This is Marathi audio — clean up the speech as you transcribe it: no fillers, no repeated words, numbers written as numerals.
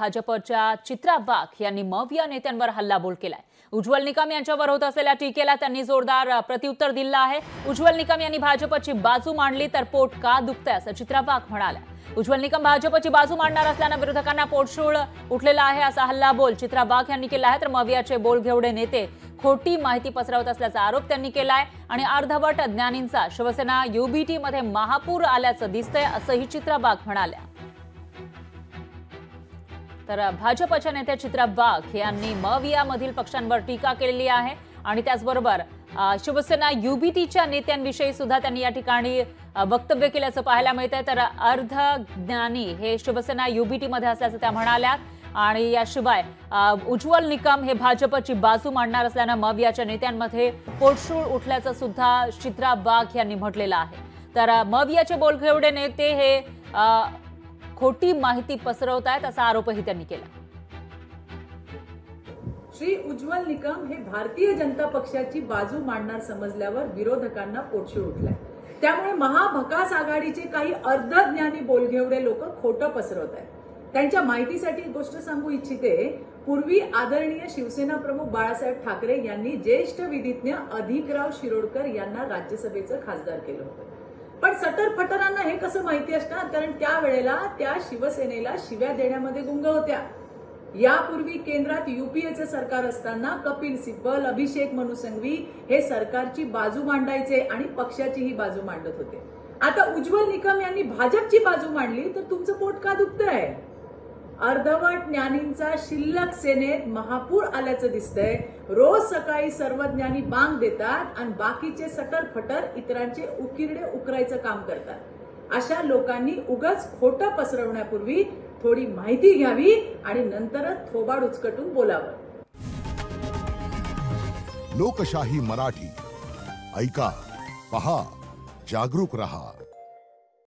भाजपच्या चित्रा वाघ यांनी मविया नेत्यांवर हल्लाबोल केलाय। उज्ज्वल निकम यांच्यावर होत असलेल्या टीकेला त्यांनी जोरदार प्रत्युत्तर दिलं आहे। उज्ज्वल निकम यांनी भाजपची बाजू मांडली तर पोट का दुखतंय असं चित्रा वाघ म्हणाल्या। उज्ज्वल निकम भाजपची बाजू मांडणार असल्यानं विरोधकांना पोटशूळ उठलेला आहे असा हल्लाबोल चित्रा वाघ यांनी केला आहे। तर मवियाचे बोलघेवडे नेते खोटी माहिती पसरवत असल्याचा आरोप त्यांनी केलाय आणि अर्धवट ज्ञानींचा शिवसेना युबीटी मध्ये महापूर आल्याचं दिसतंय असंही चित्रा वाघ म्हणाल्या। तर भाजपच्या नेत्या चित्रा वाघ यांनी मवियामधील पक्षांवर टीका केलेली आहे आणि त्याचबरोबर शिवसेना युबीटीच्या नेत्यांविषयी सुद्धा त्यांनी या ठिकाणी वक्तव्य केल्याचं पाहायला मिळतंय। तर अर्धज्ञानी हे शिवसेना युबीटी मध्ये असल्याचं त्या म्हणाल्या आणि याशिवाय उज्ज्वल निकम हे भाजपची बाजू मांडणार असल्यानं मवियाच्या नेत्यांमध्ये पोटशूळ उठल्याचं सुद्धा चित्रा वाघ यांनी म्हटलेलं आहे। तर मवियाचे बोलघेवडे नेते हे खोटी माहिती पसरवत आहेत असा आरोपही त्यांनी केला। श्री उज्ज्वल निकम हे भारतीय जनता पक्षाची बाजू मांडणार समजल्यावर विरोधकांना पोटशूळ उठलाय। त्यामुळे महाभकास आघाडीचे काही अर्धज्ञानी बोलघेवडे लोक खोटं पसरवत आहेत। त्यांच्या माहितीसाठी एक गोष्ट सांगू इच्छिते। पूर्वी आदरणीय शिवसेना प्रमुख बाळासाहेब ठाकरे यांनी ज्येष्ठ विधिज्ञ अधिकराव शिरोडकर यांना राज्यसभेचं खासदार केलं होतं। पण सटरफटरांना हे कसं माहिती असणार, कारण त्यावेळेला त्या शिवसेनेला शिव्या देण्यामध्ये गुंग होत्या। यापूर्वी केंद्रात युपीएचं सरकार असताना कपिल सिब्बल, अभिषेक मनु संघवी हे सरकारची बाजू मांडायचे आणि पक्षाचीही बाजू मांडत होते। आता उज्ज्वल निकम यांनी भाजपची बाजू मांडली तर तुमचं पोट का दुखतंय? अर्धवट ज्ञानींचा शिल्लक सेनेत महापूर आल्याचं दिसतंय। रोज सकाळी सर्वज्ञानी बांग देतात आणि बाकीचे सटरफटर इतरांचे उकिरडे उकरायचं काम करतात। अशा लोकांनी उगाच खोटं पसरवण्यापूर्वी थोडी माहिती घ्यावी आणि नंतरच थोबाड उचकटून बोलावं। लोकशाही मराठी ऐका, पहा, जागरूक रहा।